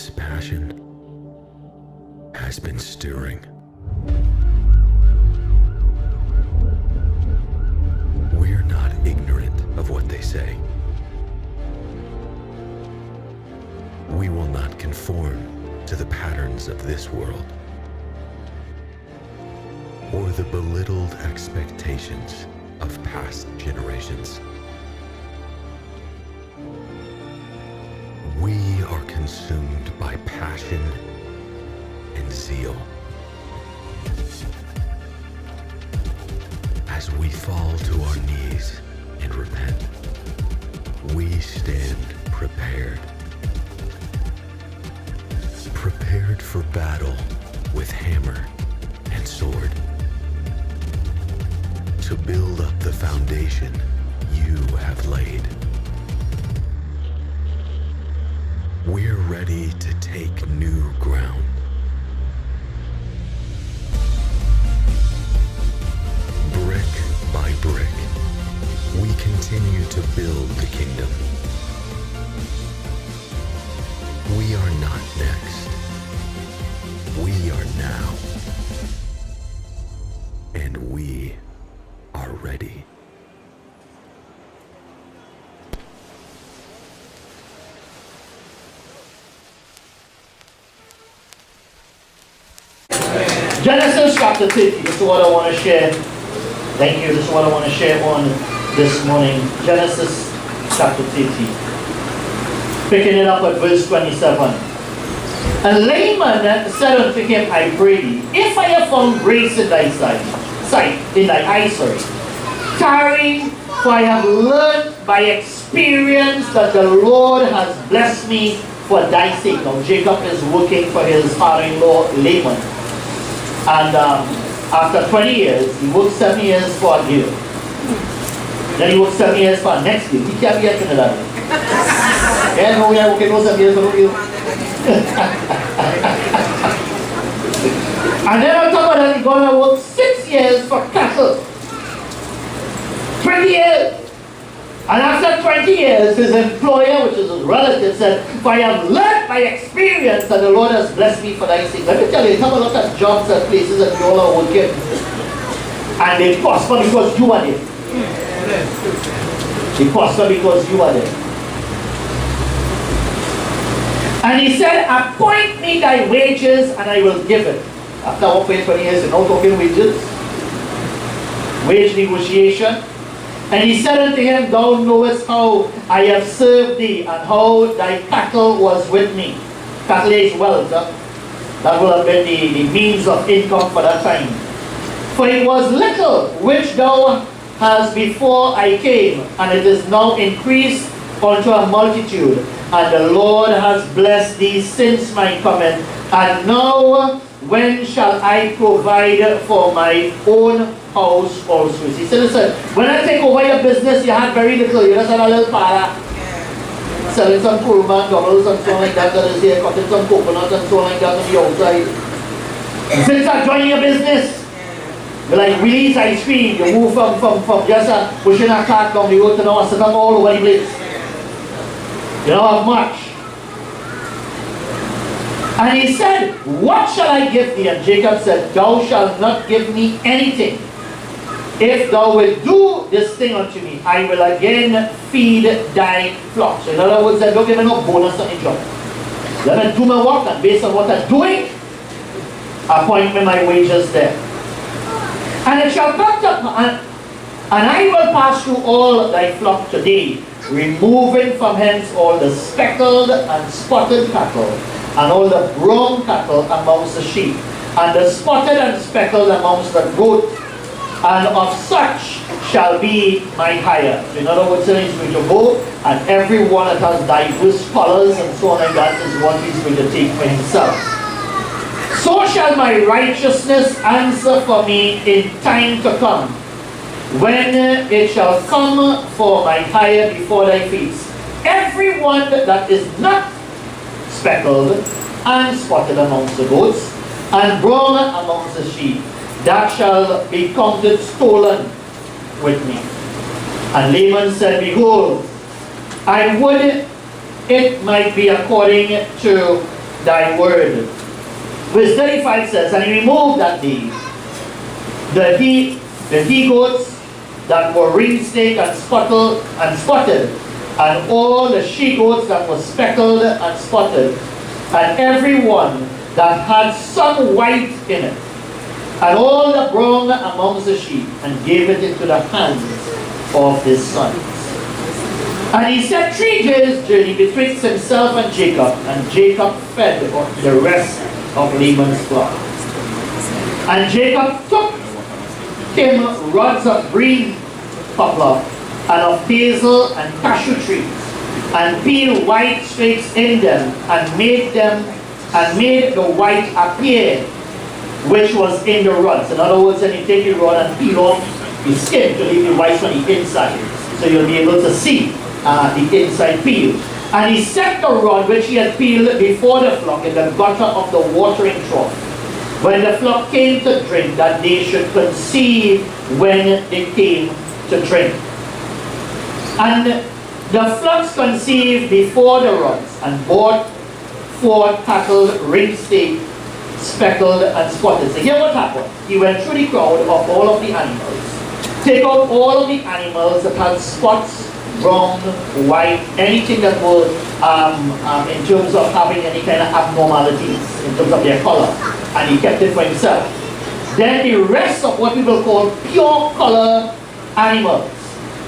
This passion has been stirring. We're not ignorant of what they say. We will not conform to the patterns of this world or the belittled expectations of past generations. We are consumed by passion and zeal. As we fall to our knees and repent, we stand prepared. Prepared for battle with hammer and sword. To build up the foundation you have laid. We're ready to take new ground. Brick by brick, we continue to build the kingdom. We are not next. We are now. And we are ready. Genesis chapter 50, this is what I want to share. Thank you, this is what I want to share on this morning. Genesis chapter 50. Picking it up at verse 27. And Laman said unto him, I pray thee, if I have found grace in thy eyes, tarry, for I have learned by experience that the Lord has blessed me for thy sake. Now Jacob is working for his father-in-law Laman. And after 20 years, he worked 7 years for a deal. Then he worked 7 years for a next deal. He can't be a Canada. Yeah, no, we are working for 7 years for a deal. And then on top of that, he's going to work 6 years for cattle. 20 years. And after 20 years, his employer, which is his relative, said, for I have learned by experience that the Lord has blessed me for thy sake. Let me tell you, have a look at jobs and places that you all are working. And they prosper because you are there. They prosper because you are there. And he said, appoint me thy wages and I will give it. After working 20 years, you're now talking wages. Wage negotiation. And he said unto him, thou knowest how I have served thee, and how thy cattle was with me. Cattle is wealth. That will have been the means of income for that time. For it was little which thou hast before I came, and it is now increased unto a multitude. And the Lord has blessed thee since my coming. And now, when shall I provide for my own house also? He said, listen, when I take over your business, you had very little. You just had a little para. Selling some Pullman doubles and so like that is here, cutting some coconuts and so like that on the outside. Since I joined your business, you like release ice cream. You move from just pushing a cart down the road to now sitting all over the place. You don't have much. And he said, what shall I give thee? And Jacob said, thou shalt not give me anything. If thou wilt do this thing unto me, I will again feed thy flocks. So in other words, don't give me no bonus on the job. Let me do my work, and based on what I'm doing, appoint me my wages there. And it shall come to, and I will pass through all thy flock today, removing from hence all the speckled and spotted cattle, and all the brown cattle amongst the sheep, and the spotted and speckled amongst the goats, and of such shall be my hire. So in other words, he's going to go, and every one that has diverse colors and so on like that is what he's going to take for himself. So shall my righteousness answer for me in time to come, when it shall come for my hire before thy face. Everyone that is not speckled and spotted amongst the goats, and brown amongst the sheep, that shall be counted stolen with me. And Laman said, behold, I would it might be according to thy word. Verse 35 says, and he removed that day the he goats that were ring-snake and spotted, and all the she-goats that were speckled and spotted, and every one that had some white in it, and all the brown amongst the sheep, and gave it into the hands of his sons. And he set 3 days' journey betwixt himself and Jacob fed the rest of Laban's flock. And Jacob took him rods of green poplar, and of hazel and cashew trees, and peeled white streaks in them, and made the white appear, which was in the rods. In other words, when you take the rod and peel off the skin to leave the white on the inside, so you'll be able to see the inside peel. And he set the rod which he had peeled before the flock in the gutter of the watering trough, when the flock came to drink, that they should conceive when they came to drink. And the flocks conceived before the rods, and brought forth cattle, ring-stake, speckled, and spotted. So here what happened. He went through the crowd of all of the animals, take out all of the animals that had spots, brown, white, anything that was in terms of having any kind of abnormalities in terms of their color, and he kept it for himself. Then the rest of what we will call pure color animals,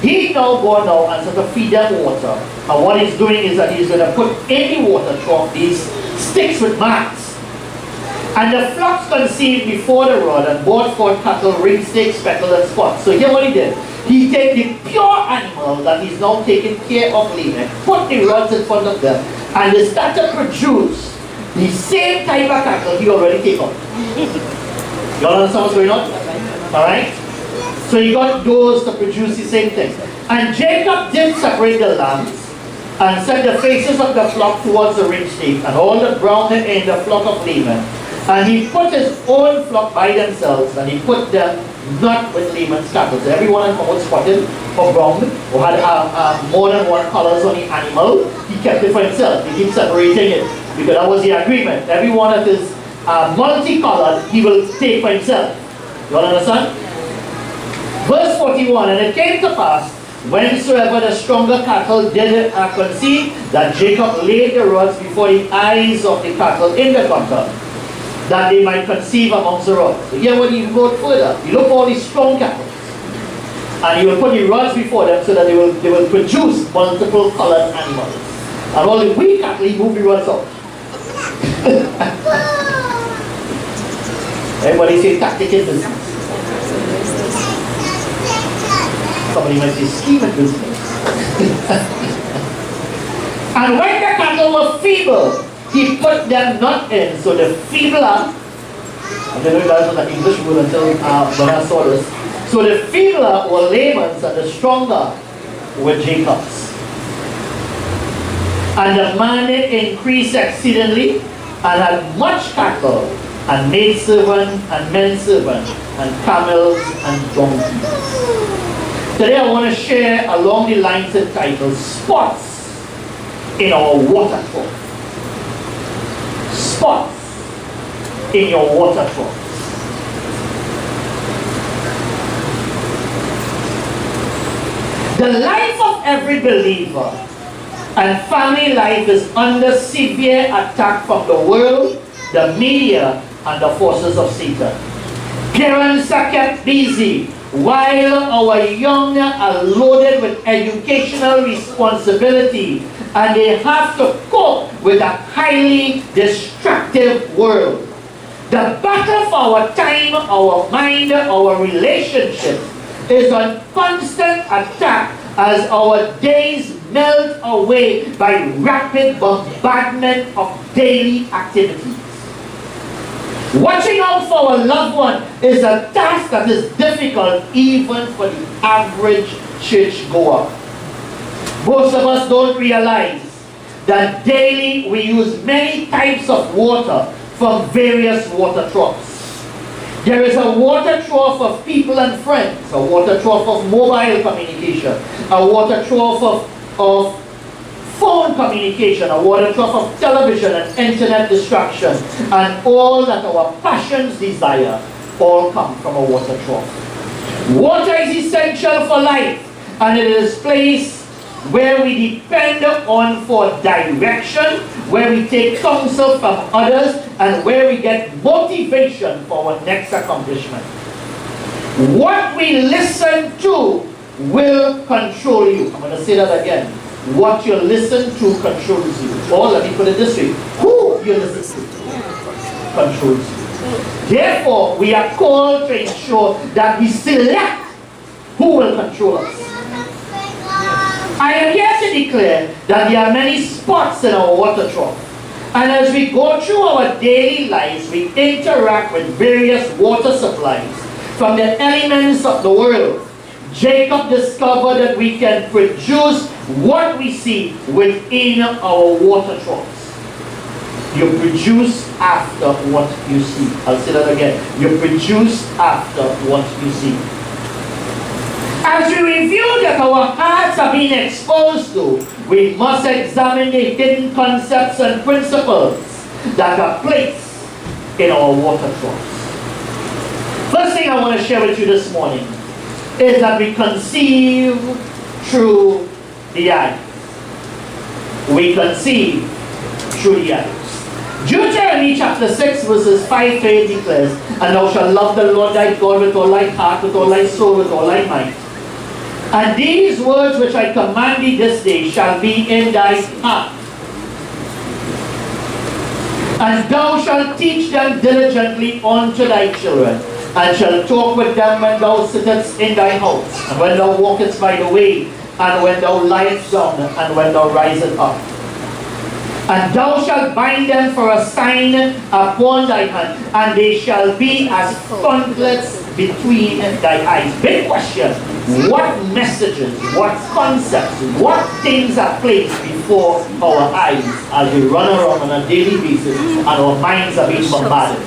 he now go now and sort of feed them water. And what he's doing is that he's going to put in the water trough these sticks with marks. And the flocks conceived before the rod, and brought forth cattle, ring-stake, speckled, and spots. So here what he did. He take the pure animal that he's now taking care of leaving, put the rods in front of them, and they start to produce the same type of cattle he already take out. You all understand what's going on? Alright? So he got those to produce the same thing. And Jacob did separate the lambs, and set the faces of the flock towards the ring-stake, and all the brown in the flock of Laban. And he put his own flock by themselves, and he put them not with Laban's cattle. So everyone had come out spotted or brown, or had more than one colors on the animal. He kept it for himself. He keeps separating it, because that was the agreement. Every one that is multicolored, he will take for himself. You all understand? Verse 41, and it came to pass, whensoever the stronger cattle did conceive, that Jacob laid the rods before the eyes of the cattle in the gutter, that they might conceive amongst the rods. So here when you go further, you look for all these strong cattle, and you will put the rods before them so that they will produce multiple colored animals. And all the weak cattle, you move the rods out. Everybody say tactic in business. Somebody might say scheme in business. And when the cattle were feeble, he put them not in. So the feebler, I don't know if that was an English word until when I saw this. So the feebler were Laban's, and the stronger were Jacob's. And the man increased exceedingly, and had much cattle, and maidservant, and menservant, and camels, and donkeys. Today I want to share along the lines entitled Spots in Our Water Trough. Spots in your water trough. The life of every believer and family life is under severe attack from the world, the media, and the forces of Satan. Parents are kept busy while our young are loaded with educational responsibility, and they have to cope with a highly destructive world. The battle for our time, our mind, our relationship is on constant attack as our days melt away by rapid bombardment of daily activities. Watching out for our loved one is a task that is difficult even for the average churchgoer. Most of us don't realize that daily we use many types of water from various water troughs. There is a water trough of people and friends, a water trough of mobile communication, a water trough of phone communication, a water trough of television and internet distraction, and all that our passions desire, all come from a water trough. Water is essential for life, and it is place where we depend on for direction, where we take counsel from others, and where we get motivation for our next accomplishment. What we listen to will control you. I'm going to say that again. What you listen to controls you. Or let me put it this way. Who you listen to controls you. Therefore, we are called to ensure that we select who will control us. I am here to declare that there are many spots in our water trough. And as we go through our daily lives, we interact with various water supplies from the elements of the world. Jacob discovered that we can produce what we see within our water troughs. You produce after what you see. I'll say that again. You produce after what you see. As we review that our hearts are being exposed to, we must examine the hidden concepts and principles that are placed in our water troughs. First thing I want to share with you this morning is that we conceive through the eyes. We conceive through the eyes. Deuteronomy chapter 6 verses 5 to 8 declares, "And thou shalt love the Lord thy God with all thy heart, with all thy soul, with all thy might. And these words which I command thee this day shall be in thy heart. And thou shalt teach them diligently unto thy children, and shalt talk with them when thou sittest in thy house, and when thou walkest by the way, and when thou liest down, and when thou risest up. And thou shalt bind them for a sign upon thy hand, and they shall be as frontlets between thy eyes." Big question. What messages, what concepts, what things are placed before our eyes as we run around on a daily basis and our minds are being bombarded?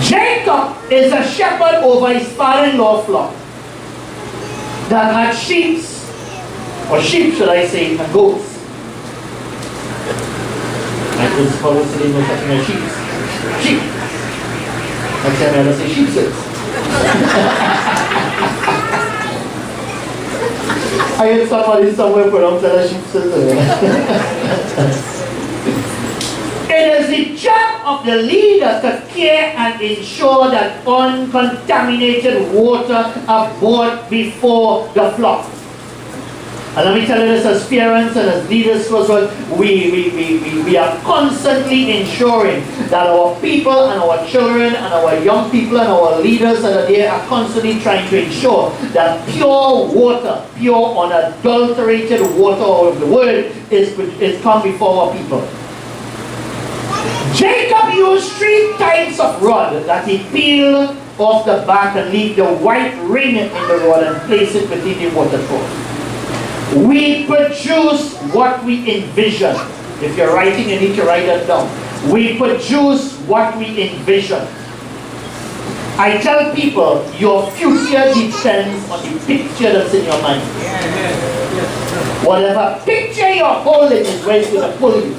Jacob is a shepherd over his father-in-law flock that had sheep, or sheep should I say, and goats. My principal was saying no such thing as sheep. Sheep. Next time I say sheep sits. I heard somebody somewhere pronounce that as sheep sits. It is the job of the leader to care and ensure that uncontaminated water are brought before the flock. And let me tell you this, as parents and as leaders, we are constantly ensuring that our people and our children and our young people and our leaders that are there are constantly trying to ensure that pure water, pure unadulterated water of the world is come before our people. Jacob used 3 types of rod that he peeled off the back and leave the white ring in the rod and place it within the water trough. We produce what we envision. If you're writing, you need to write that down. We produce what we envision. I tell people, your future depends on the picture that's in your mind. Whatever picture you're holding is where it's going to pull you.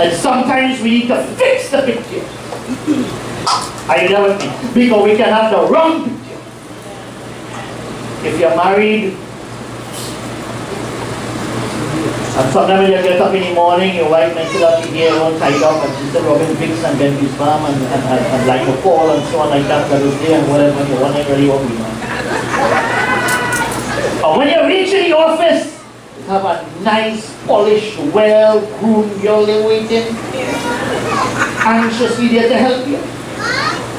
And sometimes we need to fix the picture. Are you there with me? Because we can have the wrong picture. If you're married, and sometimes when you get up in the morning, your wife makes it up, she hair all tied up, and she said rubbing Vicks and then his balm and like a fall and so on like that was there and whatever, and you're wondering really what we want. But when you reach in the office, you have a nice, polished, well-groomed girl there waiting, anxiously there to help you.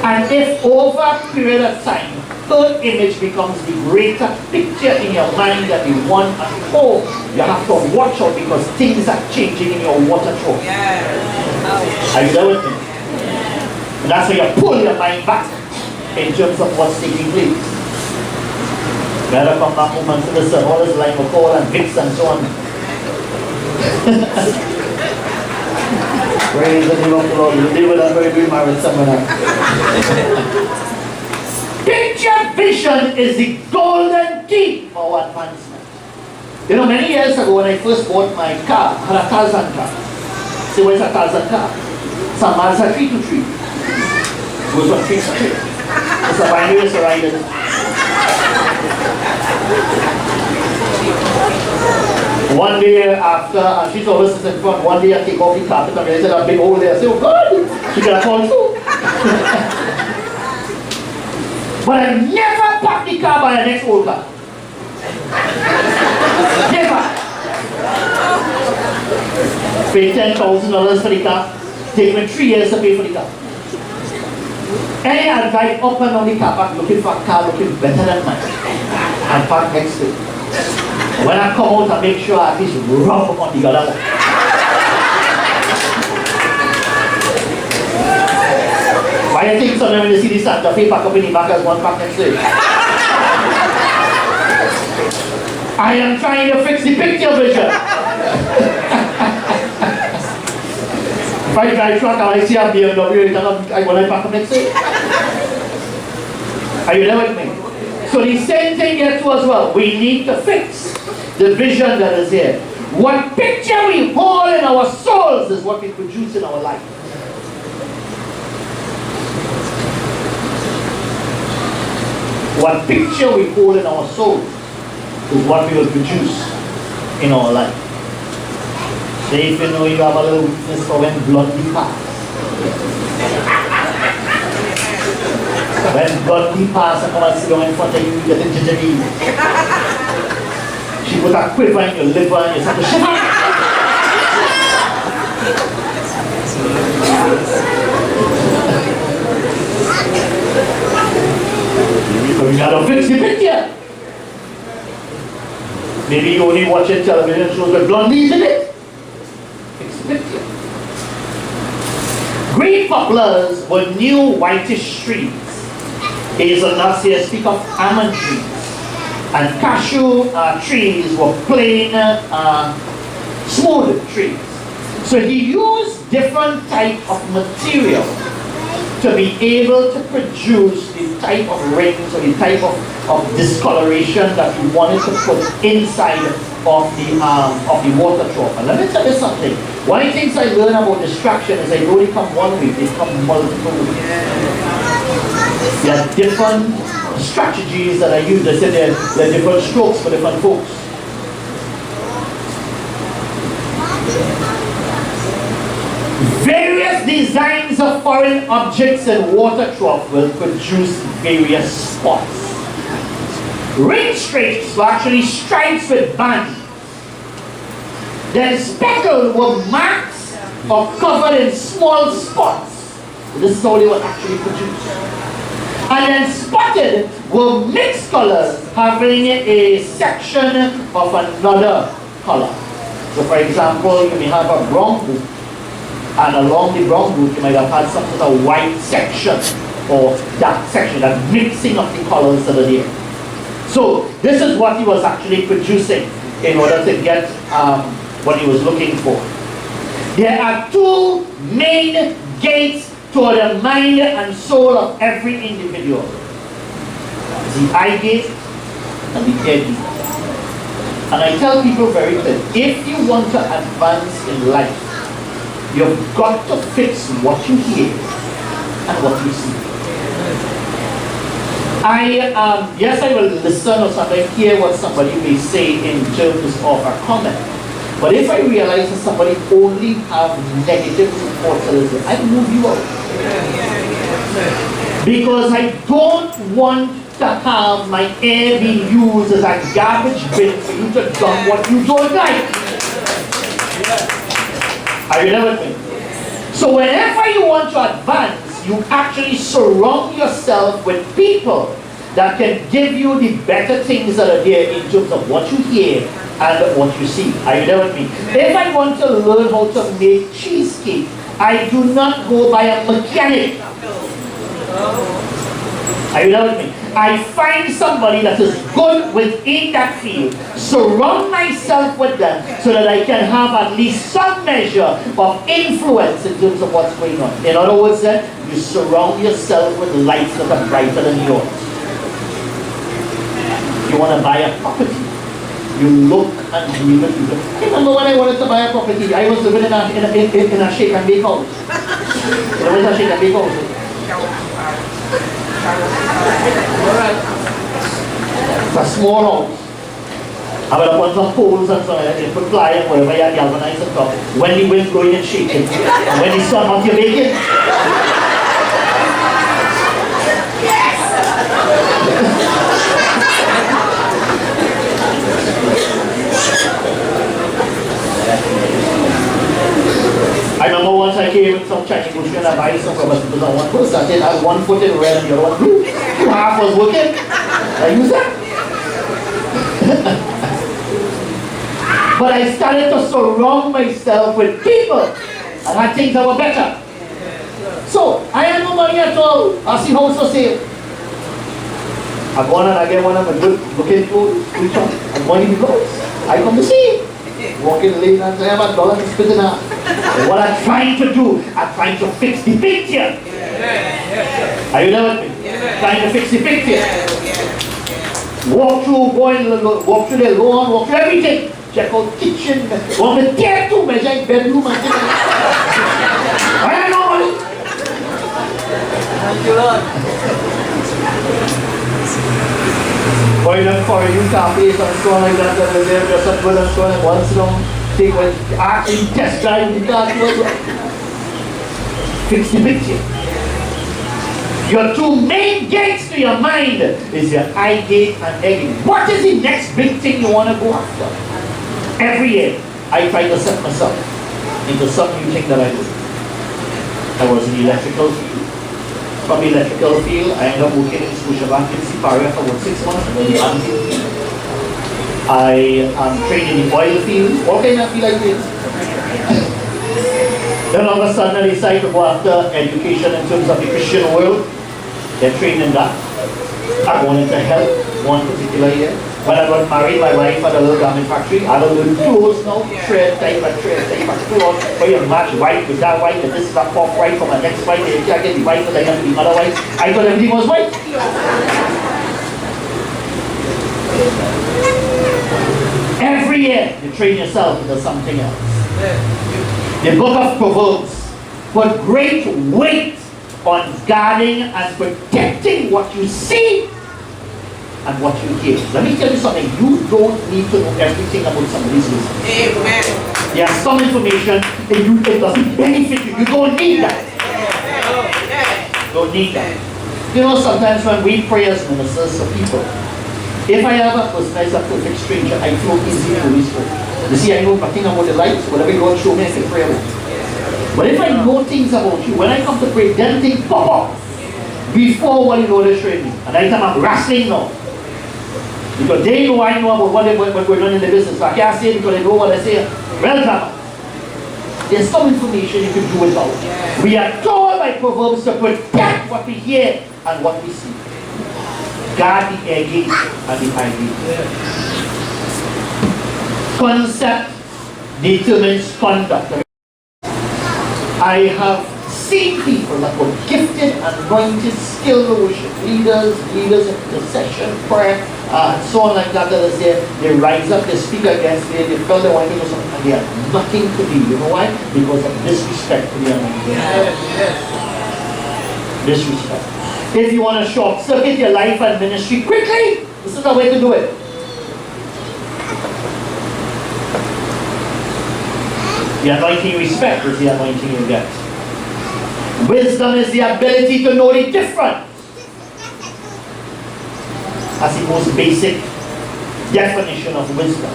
And if over a period of time, her image becomes the greater picture in your mind that you want at home, you have to watch out because things are changing in your water trough. Are you there with me? And that's where you pull your mind back in terms of what's taking place. You better come back home and say, listen, all this like coal and Vicks and so on. Praise the name of the Lord. You live with a very good married someone else. Picture vision is the golden key for advancement. You know, many years ago when I first bought my car, I had a Tarzan car. See, where's a Tarzan car? It's a Mazda 323. Goes from tree to tree. It's a binary rider. One day after, and she's always sitting in front, one day I take off the carpet and there's a big hole there. I say, oh God, she could have called too. But I never parked the car by the next old car. Never. Pay $10,000 for the car. Take me 3 years to pay for the car. Any I drive up and down the car park looking for a car looking better than mine. And park next to it. When I come out, I make sure I at least rub up on the other one. Why do you think sometimes when you see the Santa Fe park up in the back as one park next to it? I am trying to fix the picture vision. If I drive truck and I see a BMW, I want to park up next to it. Are you there with me? So the same thing here too as well. We need to fix the vision that is here. What picture we hold in our souls is what we produce in our life. What picture we hold in our souls is what we will produce in our life. Say if you know you have a little weakness for when blood passes. When blood passes and come and sit down in front of you, you get a jittery. She put a quiver in your liver and you start to shiver. We gotta fix the picture. Maybe you only watch a television shows with blondies in it. Fix the picture. Green poplars were new whitish trees. Hazelnuts here speak of almond trees. And cashew trees were plain smooth trees. So he used different type of material to be able to produce the type of rings or the type of discoloration that he wanted to put inside of the water trough. And let me tell you something. One of the things I learned about distraction is they don't only come one way, they come multiple ways. There are different strategies that I use. They say there are different strokes for different folks. Various designs of foreign objects in water trough will produce various spots. Ring stripes were actually stripes with bands. Then speckled were marks or covered in small spots. This is how they were actually produced. And then spotted were mixed colors having a section of another color. So for example, you may have a brown boot, and along the brown boot you might have had some sort of white section or dark section, that mixing of the colors that are there. So this is what he was actually producing in order to get what he was looking for. There are two main gates to the mind and soul of every individual. The eye gate and the ear gate. And I tell people very clearly, if you want to advance in life, you've got to fix what you hear and what you see. Yes, I will listen or sometimes hear what somebody may say in terms of a comment. But if I realize that somebody only have negative thoughts, I move you out. Because I don't want to have my air being used as a garbage bin for you to dump what you don't like. Are you there with me? So whenever you want to advance, you actually surround yourself with people that can give you the better things that are there in terms of what you hear and what you see. Are you there with me? If I want to learn how to make cheesecake, I do not go by a mechanic. Are you there with me? I find somebody that is good within that field, surround myself with them so that I can have at least some measure of influence in terms of what's going on. In other words, then, you surround yourself with lights that are brighter than yours. you want to buy a property, you look and dream it. I remember when I wanted to buy a property, I was living in a shake and bake house. You know what a shake and bake house is? It's a small house. I will have a bunch of poles and so on, and you put ply and whatever you galvanize and stuff. When the wind's blowing and shaking, and when the sun out, you're baking. I remember once I came with some Chinese bush and I buy some from us because I one person I had one foot in red and the other one blue. Half was working. I use that. But I started to surround myself with people and had things that were better. So I had no money at all. I see house for sale. I go on and I get one of my good looking clothes. I'm going to the clothes. I come to see. Walking late and I have $1 to spit in half. What I'm trying to do, I'm trying to fix the picture. Are you there with me? Trying to fix the picture. Walk through, walk through the lawn, walk through everything. Check out kitchen. Want to tear to measure bedroom and things. I have no money. Thank you, Lord. Or you don't follow you cafes and so on like that, and they're just up and so on, and once you know, take one, in test drive the car, fix the picture. Your two main gates to your mind is your eye gate and egg gate. What is the next big thing you want to go after? Every year, I try to set myself into some new thing that I do. I was in the electrical field. From the electrical field, I ended up working in Scotiabank in Siparia for about 6 months. I am trained in the oil field. What kind of field I did? Then all of a sudden I decided to go after education in terms of the Christian world. They're trained in that. I wanted to help one particular year. When I got married, my wife had a little garment factory. I had a little clothes now, thread type of clothes. Where you match white with that white, and this is a pop white from the next white, and you can't get the white, but I got the other white. I thought everything was white. Every year, you train yourself into something else. The book of Proverbs put great weight on guarding and protecting what you see and what you hear. Let me tell you something. You don't need to know everything about somebody's business. Amen. There's some information and it doesn't benefit you. You don't need that. Don't need that. You know, sometimes when we pray as ministers for people, if I have a person as a perfect stranger, I feel easy to Holy Spirit. You see, I know nothing about the lights. Whatever God show me, I can pray about. But if I know things about you, when I come to pray, then things pop up before what you know they show me. And I I'm wrestling now. Because they know I know about what we're doing in the business. So I can't say it because they know what I say. Welcome. There's some information you can do without. We are told by Proverbs to protect what we hear and what we see. Guard the ear gate and the eye gate. Concept determines conduct. I have seen people that were gifted, anointed, skilled worship leaders in intercession, prayer, and so on like that. That is there. They rise up, they speak against it, they feel they want to do something, and they have nothing to do. You know why? Because of disrespect to the anointing. Disrespect. If you want to short circuit your life and ministry quickly, this is the way to do it. The anointing you respect is the anointing you get. Wisdom is the ability to know the difference. That's the most basic definition of wisdom.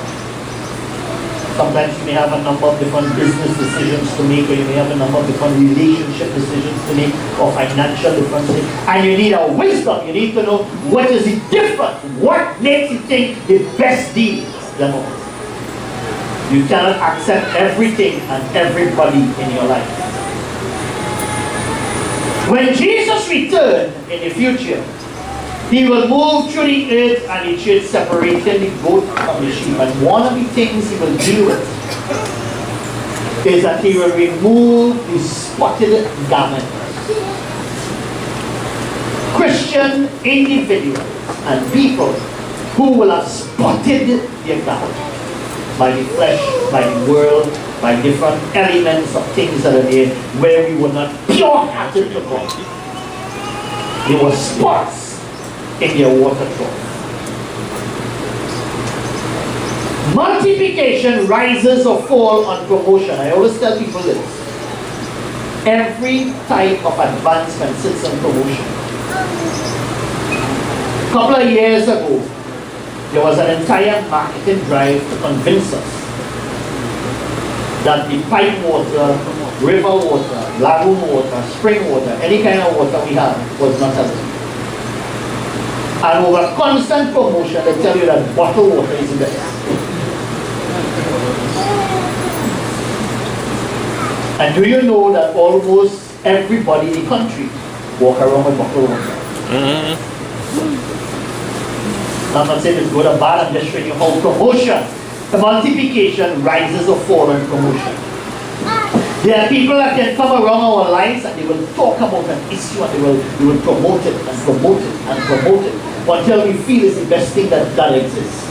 Sometimes you may have a number of different business decisions to make, or you may have a number of different relationship decisions to make, or financial differences. And you need a wisdom. You need to know what is the difference. What makes you think the best deal than all. You cannot accept everything and everybody in your life. When Jesus returns in the future, he will move through the earth and he should separate the goat from the sheep. And one of the things he will deal with is that he will remove the spotted garment. Christian individuals and people who will have spotted their ground by the flesh, by the world, by different elements of things that are there where we were not pure-hearted to God. There were spots in their water trough. Multiplication rises or falls on promotion. I always tell people this. Every type of advancement sits on promotion. A couple of years ago, there was an entire marketing drive to convince us that the pipe water, river water, lagoon water, spring water, any kind of water we have was not healthy. And over constant promotion, they tell you that bottled water is the best. And do you know that almost everybody in the country walk around with bottled water? I'm not saying it's good or bad, I'm just showing you how promotion, the multiplication rises or falls on promotion. There are people that can come around our lives and they will talk about an issue and they will promote it and promote it and promote it until we feel it's the best thing that exists.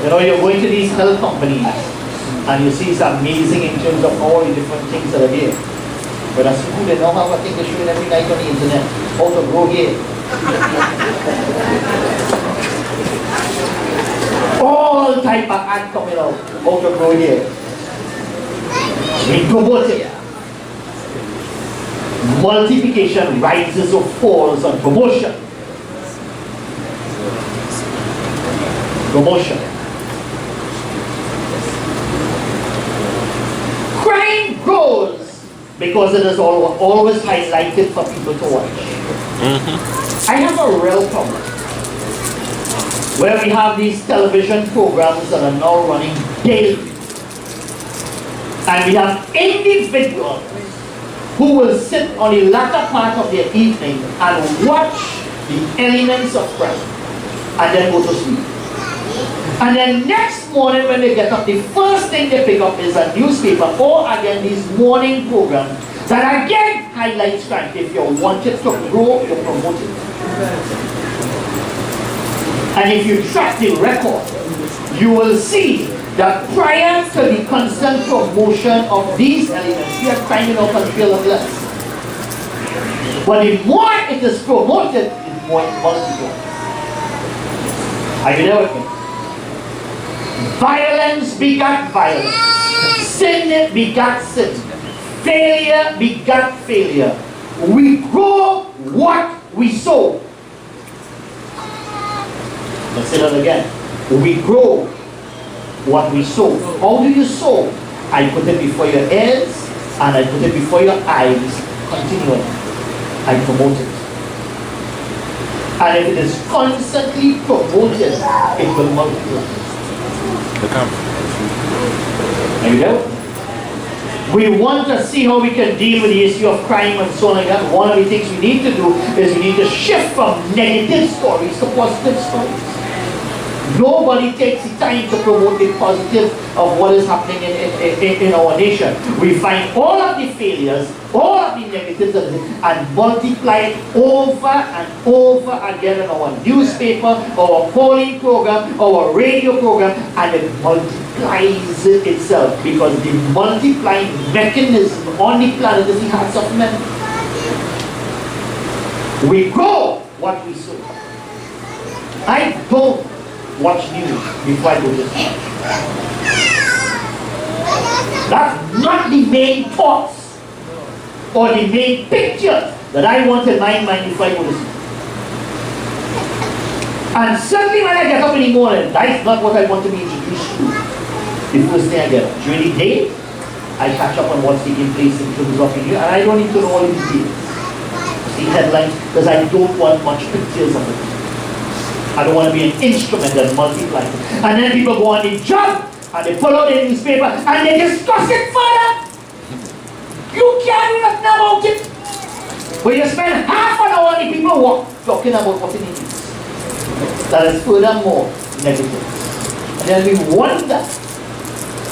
You know, you're going to these health companies and you see it's amazing in terms of all the different things that are there. But as people, they know how I think they're showing every night on the internet, how to grow hair. All type of ad coming out, how to grow hair. We promote it. Multiplication rises or falls on promotion. Promotion. Crime grows because it is always highlighted for people to watch. I have a real problem where we have these television programs that are now running daily. And we have individuals who will sit on the latter part of their evening and watch the elements of crime and then go to sleep. And then next morning when they get up, the first thing they pick up is a newspaper or again these morning programs that again highlights crime. If you want it to grow, you promote it. And if you track the record, you will see that prior to the constant promotion of these elements, we are crime in our country a lot less. But the more it is promoted, the more it multiplies. Are you there with me? Violence begat violence. Sin begat sin. Failure begat failure. We grow what we sow. Let's say that again. We grow what we sow. How do you sow? I put it before your ears and I put it before your eyes continually. I promote it. And if it is constantly promoted, it will multiply. Are you there? We want to see how we can deal with the issue of crime and so on like that. One of the things we need to do is we need to shift from negative stories to positive stories. Nobody takes the time to promote the positive of what is happening in our nation. We find all of the failures, all of the negatives, and multiply it over and over again in our newspaper, our polling program, our radio program, and it multiplies itself because the multiplying mechanism on the planet is the hearts of men. We grow what we sow. I don't watch news before I go to church. That's not the main thoughts or the main picture that I want in my mind before I go to sleep. And certainly when I get up in the morning, that's not what I want to be introduced to. The first thing I get up. During the day, I catch up on what's taking place in terms of the news, and I don't need to know all the details. The headlines, because I don't want much pictures of it. I don't want to be an instrument that multiplies. And then people go on the job and they pull out the newspaper and they discuss it further. You can't do nothing about it. But you spend half an hour and the people walk talking about what it is. That is furthermore negative. And then we wonder,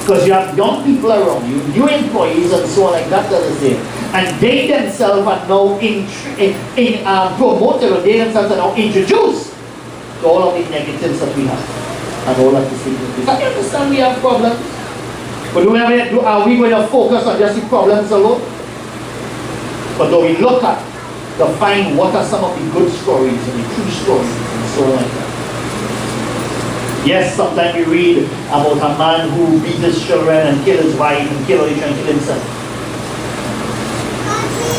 because you have young people around you, new employees and so on like that is there. And they themselves are now promoted, or they themselves are now introduced to all of the negatives that we have and all of the things. I understand we have problems, but are we going to focus on just the problems alone? But do we look at to find what are some of the good stories and the true stories and so on like that? Yes, sometimes we read about a man who beat his children and killed his wife and killed and killed himself.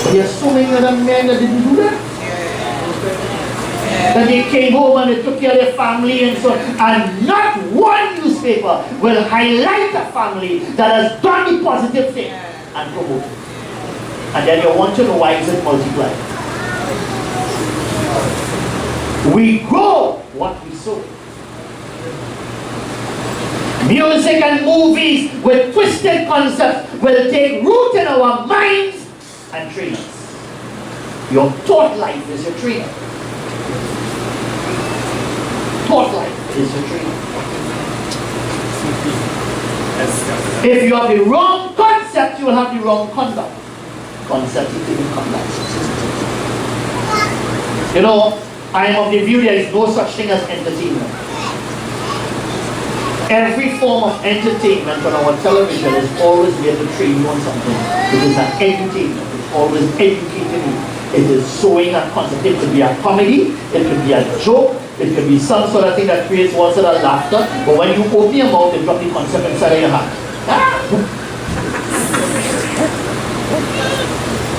But there's so many other men that didn't do that. That they came home and they took care of their family and so on. And not one newspaper will highlight a family that has done the positive thing and promote it. And then you want to know why is it multiplied. We grow what we sow. Music and movies with twisted concepts will take root in our minds and train us. Your thought life is your trainer. Thought life is your trainer. If you have the wrong concept, you will have the wrong conduct. Concept is the conduct. You know, I am of the view there is no such thing as entertainment. Every form of entertainment on our television is always there to train you on something. It is an entertainment. It's always educating you. It is showing a concept. It could be a comedy. It could be a joke. It could be some sort of thing that creates one sort of laughter. But when you open your mouth and drop the concept inside of your heart.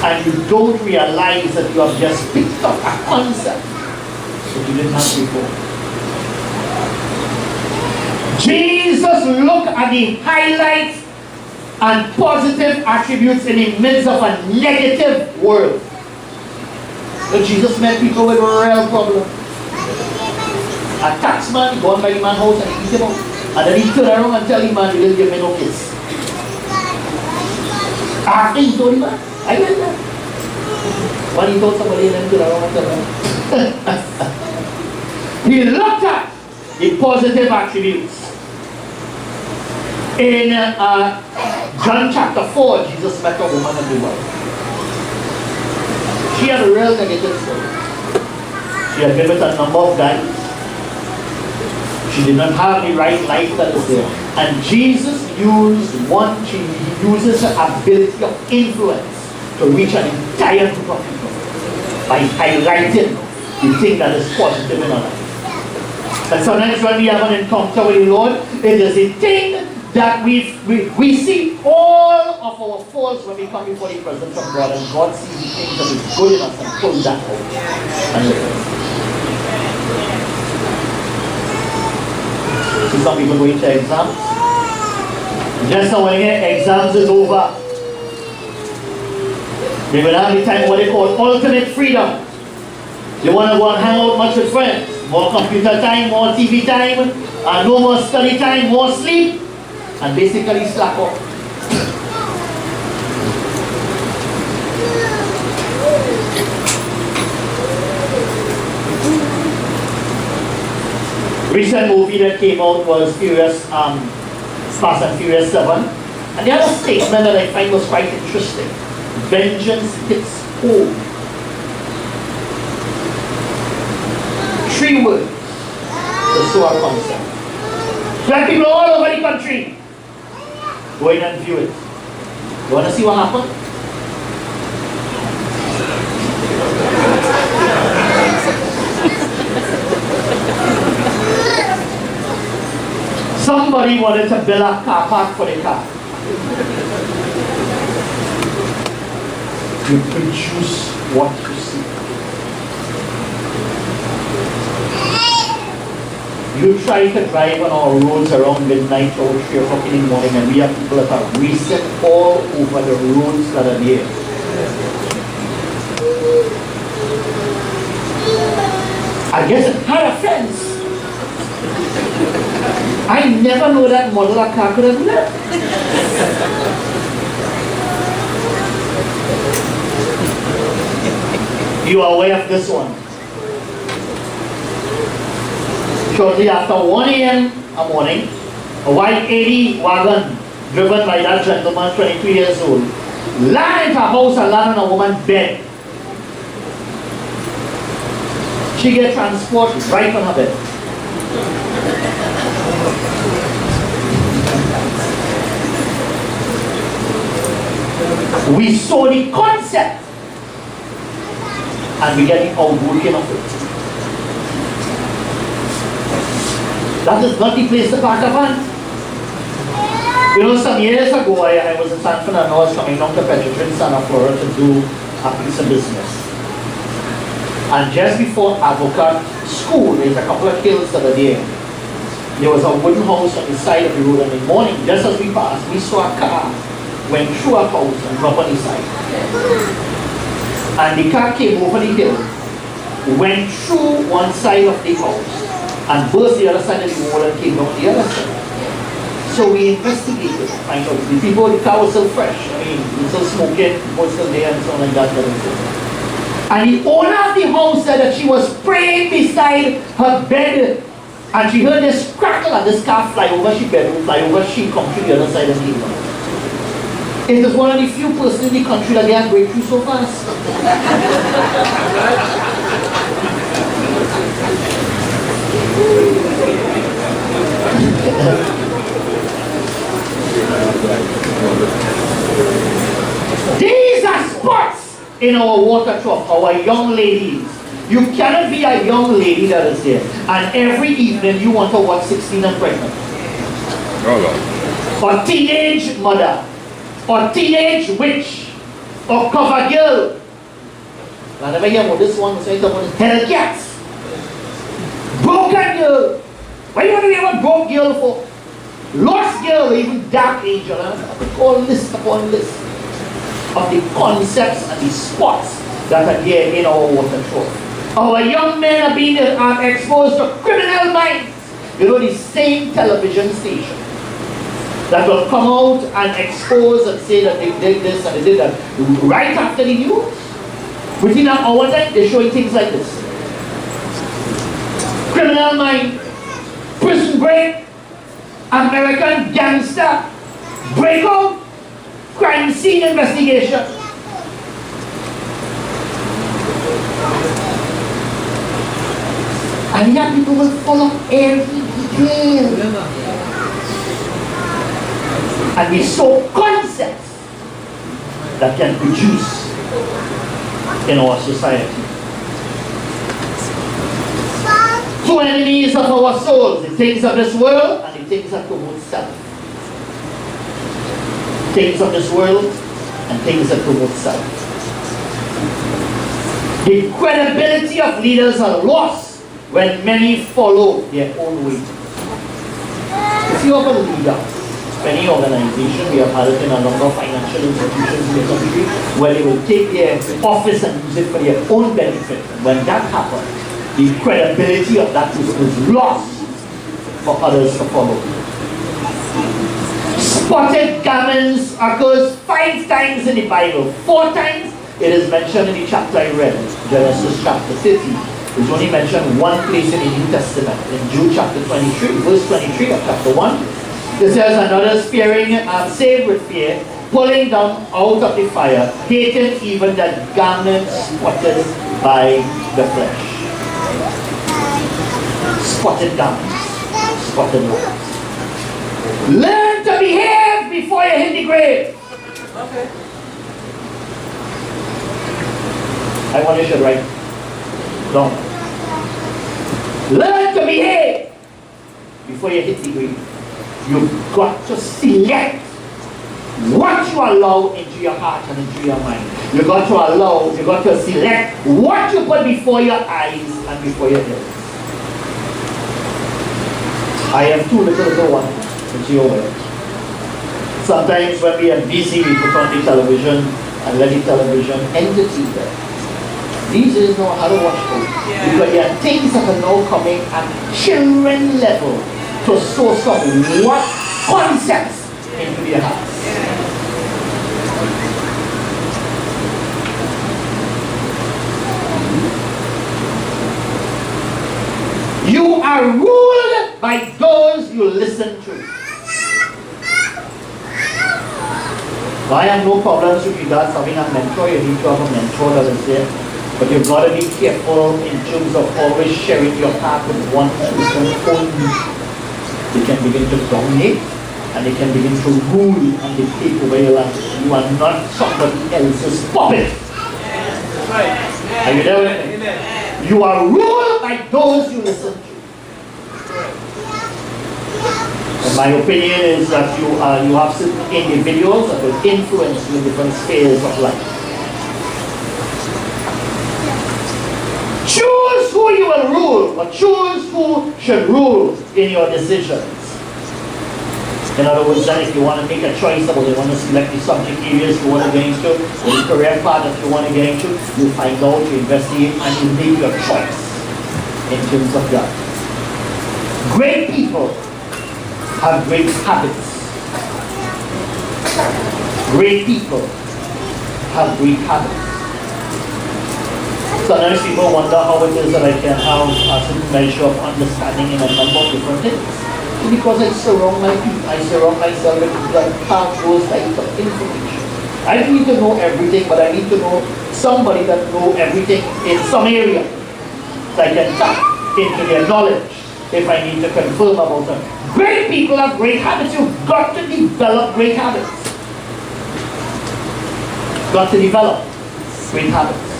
And you don't realize that you have just picked up a concept that you didn't have before. Jesus looked at the highlights and positive attributes in the midst of a negative world. So Jesus met people with real problems. A taxman, go on by the man's house and he eat him out. And then he turn around and tell the man, you didn't give me no kiss. After he told the man, I get that. When he told somebody and then turn around and tell him. He looked at the positive attributes. In John chapter 4, Jesus met a woman at the well. She had a real negative story. She had been with a number of guys. She did not have the right life that is there. And Jesus uses her ability of influence to reach an entire group of people by highlighting the thing that is positive in our life. And sometimes when we have an encounter with the Lord, it is a thing that we see all of our faults when we come before the presence of God, and God sees the things that is good in us and pulls that out. And see some people going to exams. Just now when exams is over, they will have the time what they call ultimate freedom. They want to go and hang out much with friends. More computer time, more TV time, no more study time, more sleep, and basically slack off. Recent movie that came out was Fast and Furious 7. And they had a statement that I find was quite interesting. Vengeance hits home. 3 words to show our concept. Black people all over the country, go in and view it. You want to see what happened? Somebody wanted to build a car park for the car. You produce what you see. You try to drive on our roads around midnight or 3 o'clock in the morning, and we have people that are racing all over the roads that are there. I guess it had a fence. I never know that model of car could have done that. You are aware of this one. Shortly after 1 a.m. a morning, a white 80 wagon driven by that gentleman, 22 years old, landed into a house and landed on a woman's bed. She gets transported right on her bed. We saw the concept and we get the outworking of it. That is not the place to park a van. You know, some years ago I was in San Fernando. I was coming down to Petrotrin, Santa Flora to do a piece of business. And just before Advocate School, there's a couple of hills that are there. There was a wooden house on the side of the road, and in the morning, just as we passed, we saw a car went through a house and dropped on the side. And the car came over the hill, went through one side of the house, and burst the other side of the wall and came down the other side. So we investigated to find out. The car was still fresh. I mean, it was still smoking, people still there and so on like that. And the owner of the house said that she was praying beside her bed and she heard this crackle and this car fly over she bedroom, fly over she come to the other side of the hill. It is one of the few persons in the country that they have breakthrough so fast. These are spots in our water trough, our young ladies. You cannot be a young lady that is there and every evening you want to watch 16 and pregnant. Or teenage mother, or teenage witch, or cover girl. I never hear about this one, say someone is Hellcats. Broken girl. Why do you want to hear about broke girl for? Lost girl, even dark angel. All list upon list of the concepts and the spots that are there in our water trough. Our young men are being exposed to criminal minds. You know, the same television station that will come out and expose and say that they did this and they did that. Right after the news, within an hour time, they're showing things like this. Criminal mind, prison break, American gangster, breakout, crime scene investigation. And young people will follow every detail. And we saw concepts that can produce in our society. Two enemies of our souls, the things of this world and the things that promote self. Things of this world and things that promote self. The credibility of leaders are lost when many follow their own way. If you have a leader, any organization, we have had it in a number of financial institutions in the country, where they will take their office and use it for their own benefit. When that happens, the credibility of that person is lost for others to follow. Spotted garments occurs 5 times in the Bible. 4 times it is mentioned in the chapter I read, Genesis chapter 30. It's only mentioned one place in the New Testament, in Jude chapter 23, verse 23 of chapter 1. It says, another spearing, saved with fear, pulling down out of the fire, hating even that garment spotted by the flesh. Spotted garments, spotted garments. Learn to behave before you hit the grave. Okay. I want you to write down. Learn to behave before you hit the grave. You've got to select what you allow into your heart and into your mind. You've got to select what you put before your eyes and before your ears. I have 2 little ones, which you aware. Sometimes when we are busy, we put on the television and let the television entertain them. These days know how to watch them. Because there are things that are now coming at children level to sow some what concepts into their hearts. You are ruled by those you listen to. I have no problems with regards having a mentor. You need to have a mentor that is there But you've got to be careful in terms of always sharing your path with one person only. They can begin to dominate and they can begin to rule and dictate over your life. You are not somebody else's puppet. Are you there with me? You are ruled by those you listen to. And my opinion is that you have certain individuals that will influence you in different spheres of life. Choose who you will rule, or choose who should rule in your decisions. In other words, then if you want to make a choice about you want to select the subject areas you want to get into, or the career path that you want to get into, you find out, you investigate, and you make your choice in terms of that. Great people have great habits. Great people have great habits. Sometimes people wonder how it is that I can have a certain measure of understanding in a number of different things. Because I surround myself with people that have those types of information. I don't need to know everything, but I need to know somebody that knows everything in some area. So I can tap into their knowledge if I need to confirm about them. Great people have great habits. You've got to develop great habits. Got to develop great habits.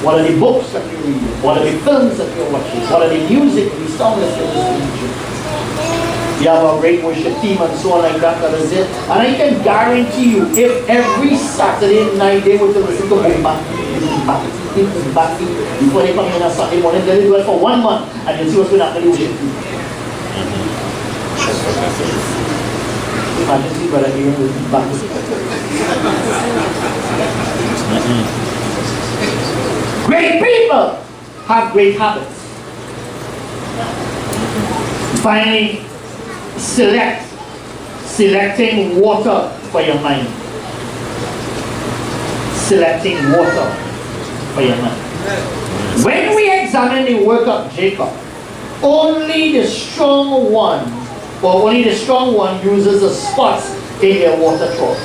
What are the books that you read? What are the films that you're watching? What are the music, the songs that you're listening to? You have a great worship team and so on like that, that is it. And I can guarantee you, if every Saturday night they were to listen to Baki, before they come in on Sunday morning, they do it for 1 month, and you see what's going to happen to the worship team. Imagine see brother here with Baki. Great people have great habits. Finally, selecting water for your mind. Selecting water for your mind. When we examine the work of Jacob, only the strong one uses the spots in their water trough.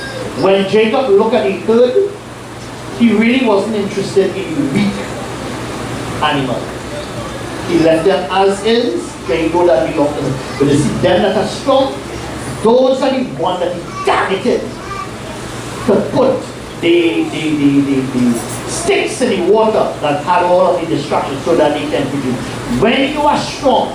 When Jacob looked at the herd, he really wasn't interested in the weak animal. He left them as is, they know that belong to them. But you see, them that are strong, those are the ones that he targeted to put the sticks in the water that had all of the destruction so that they can produce. When you are strong,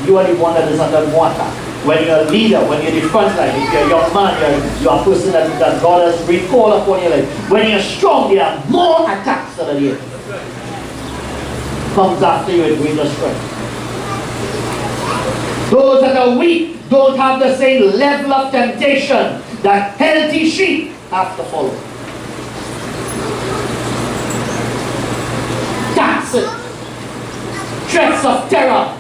you are the one that is under water. When you're a leader, when you're the front line, if you're a young man, you're a person that God has recalled upon your life. When you're strong, there are more attacks that are there. Comes after you with greater strength. Those that are weak don't have the same level of temptation that healthy sheep have to follow. Taxes, threats of terror,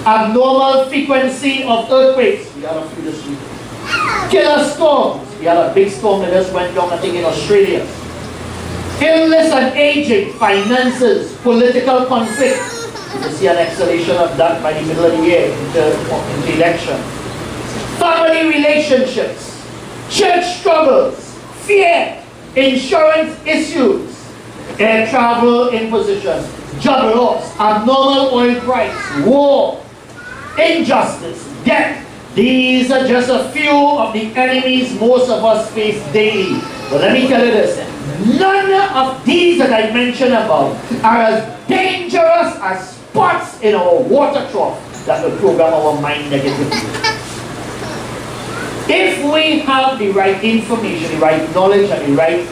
abnormal frequency of earthquakes. We had a few this week. Killer storms. We had a big storm that just went down, I think, in Australia. Illness and aging, finances, political conflict. You see an acceleration of that by the middle of the year into the election. Family relationships, church struggles, fear, insurance issues, air travel imposition, job loss, abnormal oil price, war, injustice, death. These are just a few of the enemies most of us face daily. But let me tell you this, none of these that I mentioned above are as dangerous as spots in our water trough that will program our mind negatively. If we have the right information, the right knowledge, and the right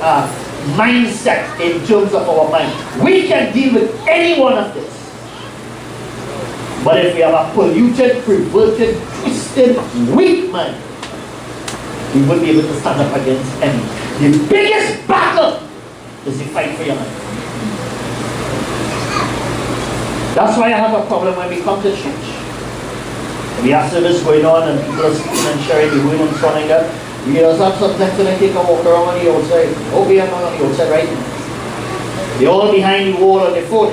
mindset in terms of our mind, we can deal with any one of this. But if we have a polluted, perverted, twisted, weak mind, we won't be able to stand up against any. The biggest battle is the fight for your mind. That's why I have a problem when we come to church. We have service going on and people are speaking and sharing the word and so on like that. We also have sometimes when I take a walk around on the outside. Oh, we are not on the outside right now. They're all behind the wall on their phone.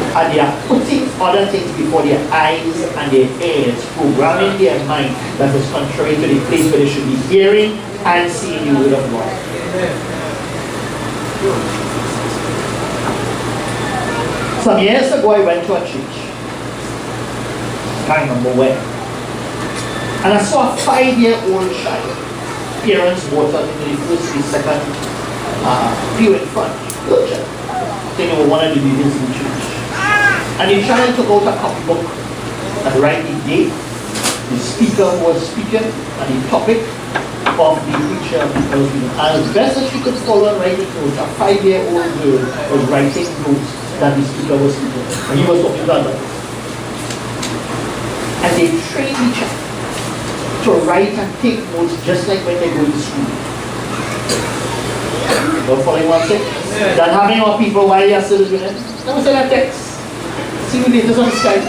And they are putting other things before their eyes and their ears, programming their mind that is contrary to the place where they should be hearing and seeing the word of God. Some years ago, I went to a church. Can't remember where. And I saw a 5-year-old child. Parents brought her into the first, the second pew in front. Little child. I think they were one of the leaders in the church. And the child took out a copybook and write the date. The speaker was speaking and the topic of the preacher was being. And as best as she could follow and write the notes, a 5-year-old girl was writing notes that the speaker was speaking. And he was talking about that. And they trained the child to write and take notes just like when they go to school. Don't follow what I'm saying? Yeah. That having our people while you're still doing it. Never send a text. See you later on Skype.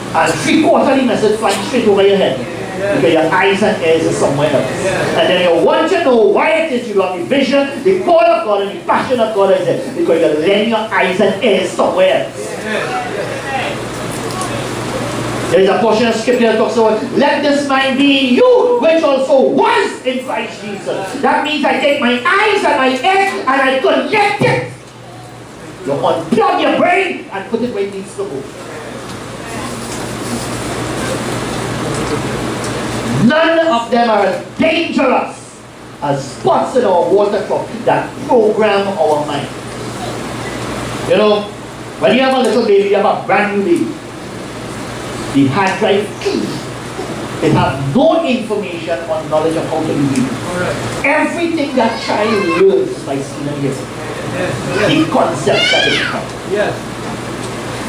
And 3/4 of the message flying straight over your head. Yeah. Because your eyes and ears are somewhere else. Yeah. And then you want to know why it is you have the vision, the call of God, and the passion of God is there. Because you're letting your eyes and ears somewhere else. Yeah. There is a portion of scripture that talks about, let this mind be in you, which also was in Christ Jesus. That means I take my eyes and my ears and I connect it. You unplug your brain and put it where it needs to go. None of them are as dangerous as spots in our water cup that program our mind. You know, when you have a little baby, you have a brand new baby. The hard drive key. They have no information or knowledge of how to do it. Everything that child learns is by seeing and hearing. The concepts that they come. Yes.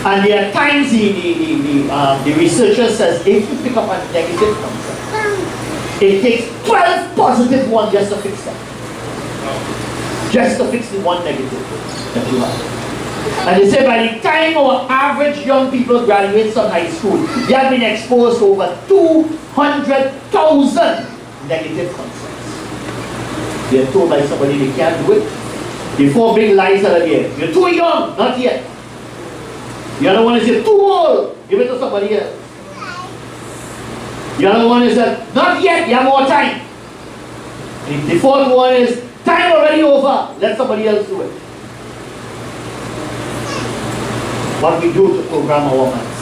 And there are times the researcher says if you pick up a negative concept, it takes 12 positive ones just to fix that. Just to fix the one negative that you have. And they say by the time our average young people graduate from high school, they have been exposed to over 200,000 negative concepts. They are told by somebody they can't do it. The 4 big lies that are there. You're too young, not yet. The other one is you're too old, give it to somebody else. The other one is that not yet, you have more time. The 4th one is time already over, let somebody else do it. What we do to program our minds.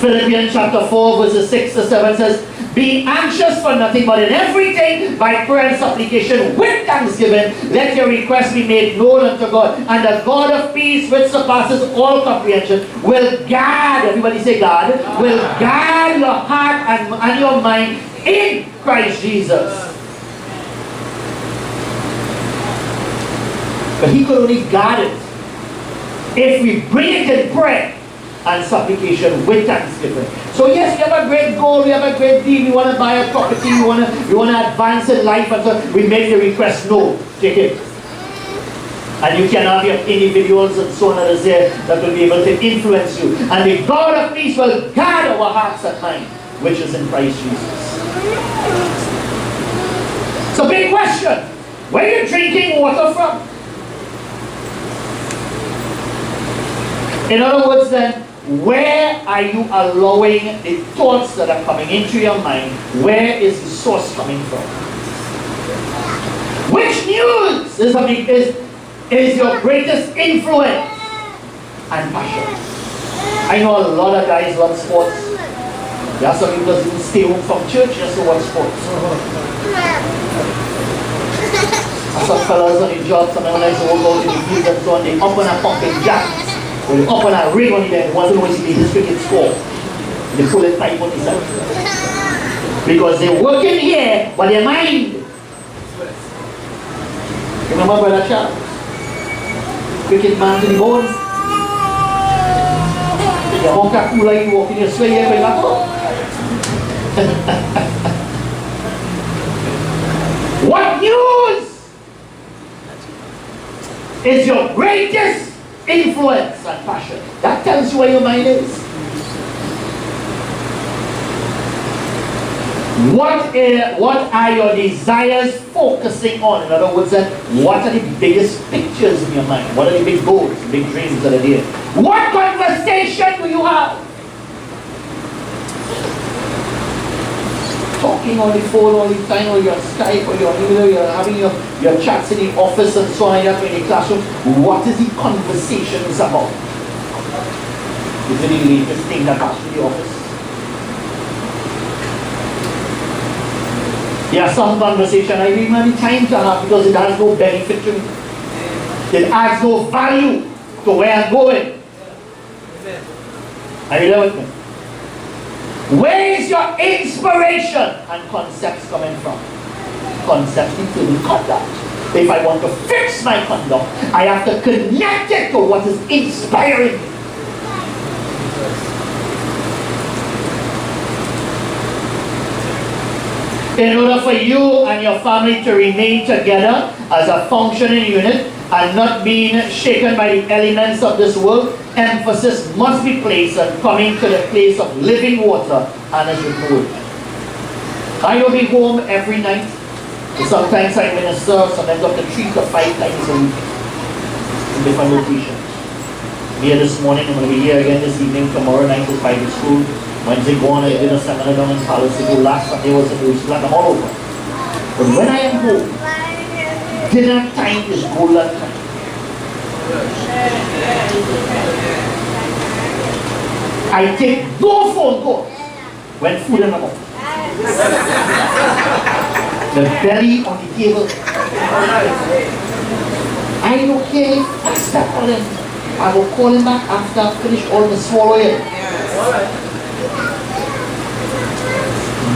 Philippians chapter 4 verses 6 to 7 says, be anxious for nothing, but in everything by prayer and supplication with thanksgiving let your requests be made known unto God, and the God of peace which surpasses all comprehension will guard, everybody say God, will guard your heart and your mind in Christ Jesus. But he could only guard it if we bring it in prayer and supplication with thanksgiving. So yes, we have a great goal, we have a great deal, we want to buy a property, we want to advance in life, and so we make the request known. Take it. And you can have your individuals and so on that is there that will be able to influence you. And the God of peace will guard our hearts and mind, which is in Christ Jesus. So big question. Where are you drinking water from? In other words then, where are you allowing the thoughts that are coming into your mind? Where is the source coming from? Which news is your greatest influence and passion? I know a lot of guys love sports. There are some people who stay home from church just to watch sports. I saw fellas on the job, some of them like to walk out in the field and so on, they up on a pumping jack. When they up on a ring on the bed, they want to know if the district can score. They pull it tight on the side. Because they're working here, but their mind. Remember Brother Charles? Cricket man to the bone. You walk a cool like you walk in your sway here going back home. What news is your greatest influence and passion? That tells you where your mind is. What are your desires focusing on? In other words, what are the biggest pictures in your mind? What are the big goals, big dreams that are there? What conversation do you have? talking on the phone all the time, or you're on Skype, or you're having your chats in the office and so on, in the classroom, what is the conversation is about? Is it the latest thing that happens to the office? There are some conversation I don't have time to have because it has no benefit to me. It adds no value to where I'm going. Are you there with me? Where is your inspiration and concepts coming from? Concepts including conduct. If I want to fix my conduct, I have to connect it to what is inspiring me. In order for you and your family to remain together as a functioning unit and not being shaken by the elements of this world, emphasis must be placed on coming to the place of living water and its renewal. I will be home every night. Sometimes I minister, sometimes up to 3 to 5 times a week in different locations. Here this morning, I'm going to be here again this evening. Tomorrow night is Bible school. Wednesday gone, I did a seminar down in Palace. Last Sunday was in Jerusalem. I'm all over. But when I am home, dinner time is golden time. I take no phone calls when food in the mouth. The belly on the table. I don't care if I start calling. I will call him back after I finish all the swallowing.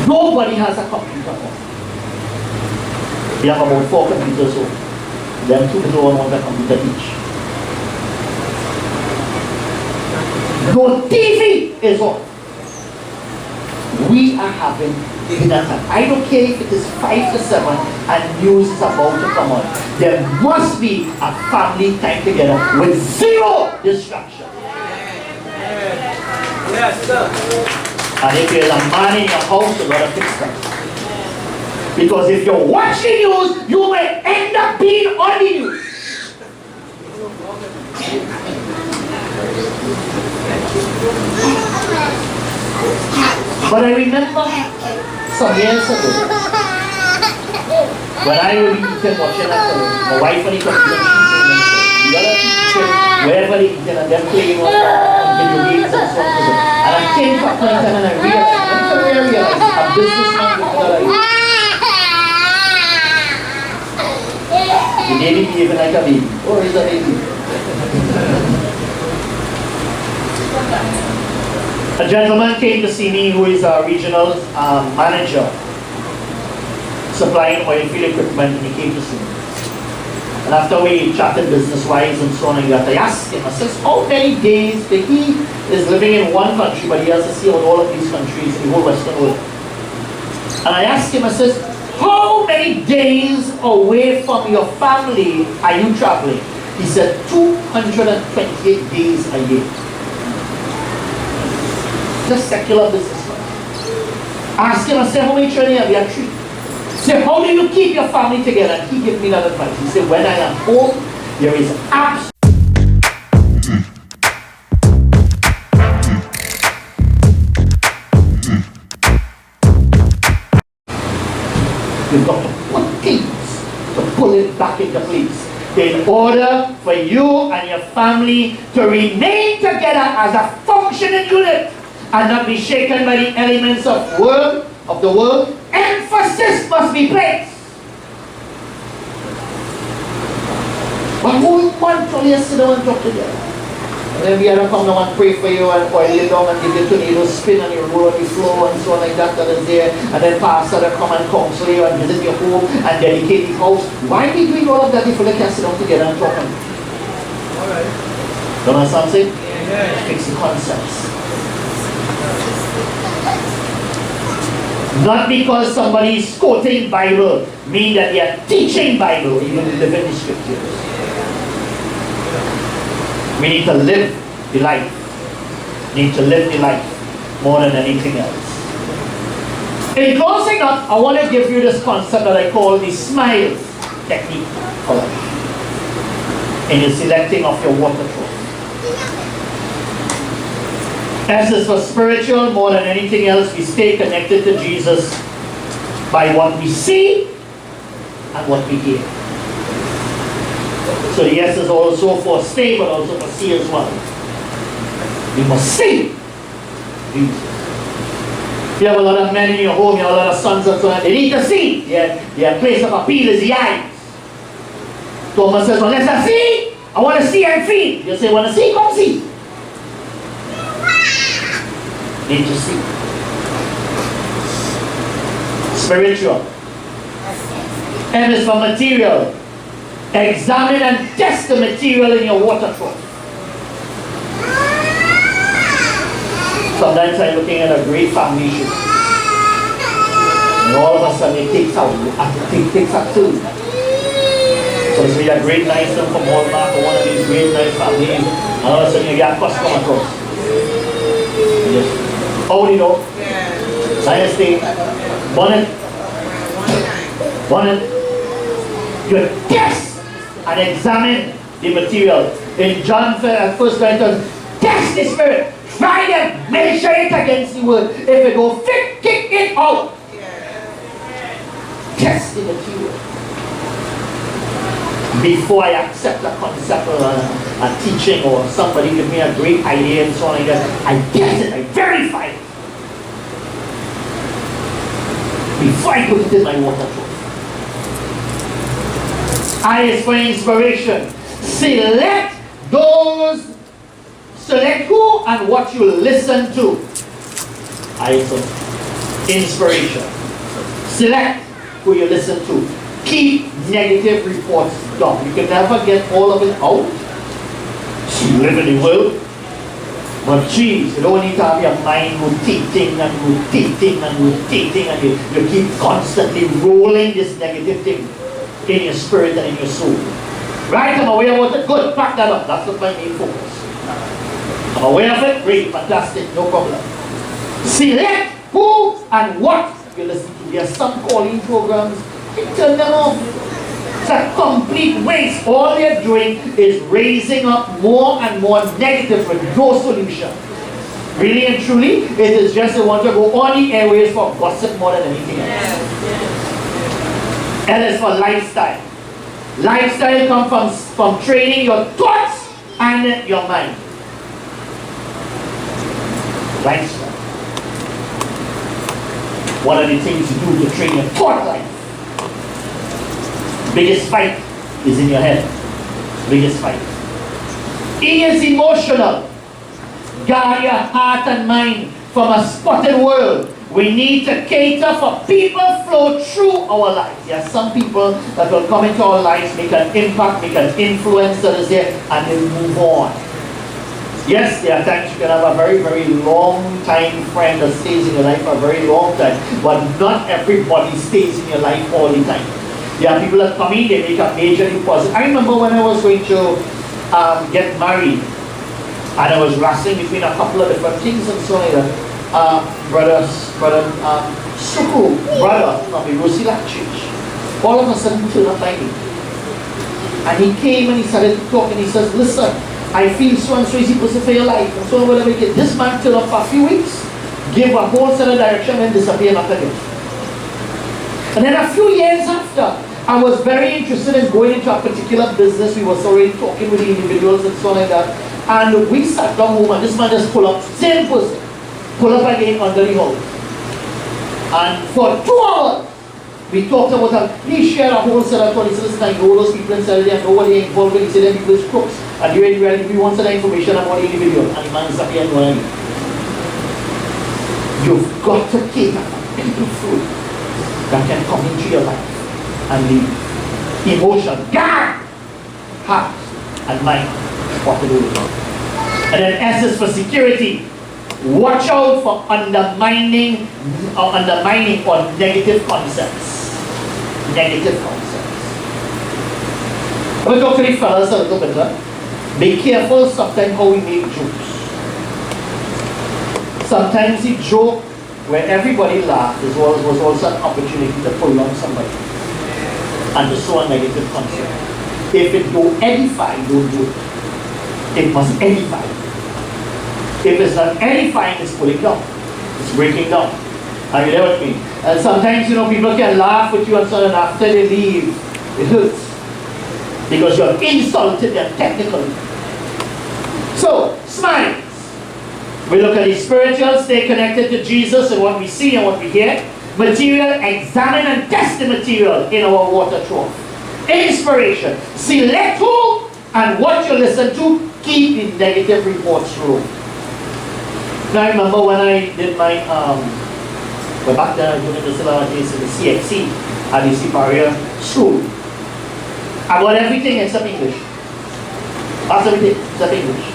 Nobody has a computer home. We have about 4 computers home. Them 2 people don't want a computer each. No TV is on. We are having dinner time. I don't care if it is 5 to 7 and news is about to come on. There must be a family time together with 0 distraction. Yes, sir. And if there's a man in your house, you gotta fix that. Because if you're watching news, you may end up being on the news. But I remember some years ago, when I would be eating, watching my wife and the computer, the other people, wherever they eating, and they're playing on video games and so on. And I came to a point in time and I realized, a businessman with another idea. The baby behaving like a baby. Or is a baby? A gentleman came to see me who is a regional manager supplying oil field equipment, and he came to see me. And after we chatted business-wise and so on and that, I asked him, I says, how many days he is living in one country, but he has to see all of these countries, the whole Western world. And I asked him, I says, how many days away from your family are you traveling? He said, 228 days a year. Just secular businessman. Ask him, I said, how many children have you? Have 3. Say, how do you keep your family together? And he gave me that advice. He said, when I am home, there is absolutely you've got to put things to pull it back into place in order for you and your family to remain together as a functioning unit and not be shaken by the elements of the world. Emphasis must be placed. But who want to sit down and talk together? And then we have to come down and pray for you and oil you down and give you tornado spin and you roll on the floor and so on like that is there. And then pastor to come and counsel you and visit your home and dedicate the house. Why are we doing all of that if we can sit down together and talk? Alright. Don't understand what I'm saying? Yeah. Fix the concepts. Not because somebody is quoting Bible mean that they are teaching Bible, even living the scriptures. We need to live the life. We need to live the life more than anything else. In closing up, I want to give you this concept that I call the SMILE technique for life in the selecting of your water trough. As is for spiritual, more than anything else, we stay connected to Jesus by what we see and what we hear. So the S is also for stay, but also for see as well. We must see Jesus. If you have a lot of men in your home, you have a lot of sons and so on, they need to see. Their place of appeal is the eyes. Thomas says, unless I see, I want to see and feel. You say, want to see? Come see. Need to see. Spiritual. M is for material. Examine and test the material in your water trough. Sometimes I'm looking at a great foundation, and all of a sudden it takes out two. So it's a great nice one from Walmart or one of these great nice foundations, and all of a sudden you get a cost come across. Yes. Oh, you know, nice thing. Bonnet. You test and examine the material. In John 1st writer, test the spirit. Try them, measure it against the word. If it don't fit, kick it out. Test the material. Before I accept a concept or a teaching or somebody give me a great idea and so on like that, I test it, I verify it. Before I put it in my water trough. I is for inspiration. Select who and what you listen to. I is for inspiration. Select who you listen to. Keep negative reports down. You can never get all of it out. You live in the world. But geez, you don't need to have your mind rotating and you keep constantly rolling this negative thing in your spirit and in your soul. Right, I'm aware of it. Good, pack that up. That's not my main focus. I'm aware of it. Great, fantastic, no problem. Select who and what you listen to. There are some calling programs. You turn them off. It's a complete waste. All they're doing is raising up more and more negative with no solution. Really and truly, it is just they want to go on the airways for gossip more than anything else. And it's for lifestyle. Lifestyle comes from training your thoughts and your mind. Lifestyle. What are the things you do to train your thought life? Biggest fight is in your head. Biggest fight. E is emotional. Guard your heart and mind from a spotted world. We need to cater for people flow through our lives. There are some people that will come into our lives, make an impact, make an influence that is there, and they move on. Yes, there are times you can have a very, very long time friend that stays in your life for a very long time, but not everybody stays in your life all the time. There are people that come in, they make a major deposit. I remember when I was going to get married, and I was wrestling between a couple of different things and so on. Brother Suku, brother from the Rosila Church, all of a sudden turned up like me. And he came and he started to talk and he says, listen, I feel so and so is supposed for your life. And so whatever. This man turned up for a few weeks, gave a whole set of direction and disappeared after again. And then a few years after, I was very interested in going into a particular business. We was already talking with the individuals and so on like that. And we sat down home and this man just pulled up, same person, pull up again under the house. And for 2 hours, we talked about how he shared a whole set of thoughts. He said, listen, I know those people inside there, I know what they involved with. He said, them people is crooks. And we want some information about the individual. And the man is happy and knowing. You've got to cater for people food that can come into your life and the emotion, God, heart, and mind, what to do with it. And then S is for security. Watch out for undermining or negative concepts. Negative concepts. I'm going to talk to the fellas a little bit. Be careful sometimes how we make jokes. Sometimes the joke where everybody laughs was also an opportunity to pull on somebody and to sow a negative concept. If it don't edify, don't do it. It must edify. If it's not edifying, it's pulling down. It's breaking down. Are you there with me? And sometimes, you know, people can laugh with you and so on, and after they leave, it hurts. Because you have insulted them technically. So, smiles. We look at the spiritual, stay connected to Jesus and what we see and what we hear. Material, examine and test the material in our water trough. Inspiration. Select who and what you listen to. Keep the negative reports through. Now I remember when I did my, back then I was doing the facilities in the CXC at the Siparia school. About everything except English. That's everything except English.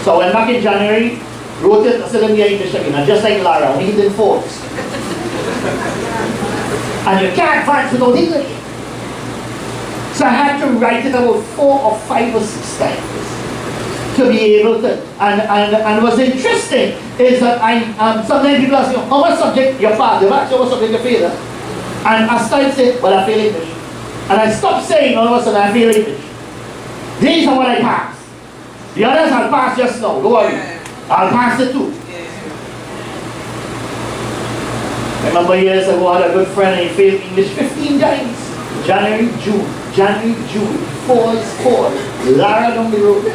So I went back in January, wrote it, I said, let me get English again. And just like Lara, only he did fours. And you can't advance without English. So I had to write it about 4 or 5 or 6 times to be able to. And what's interesting is that sometimes people ask me, how much subject your father? How much subject your father? And I started saying, well, I feel English. And I stopped saying all of a sudden I feel English. These are what I passed. The others I'll pass just now, don't worry. I'll pass it too. I remember years ago I had a good friend and he failed English 15 times. January, June, 4 is 4. Lara down the road.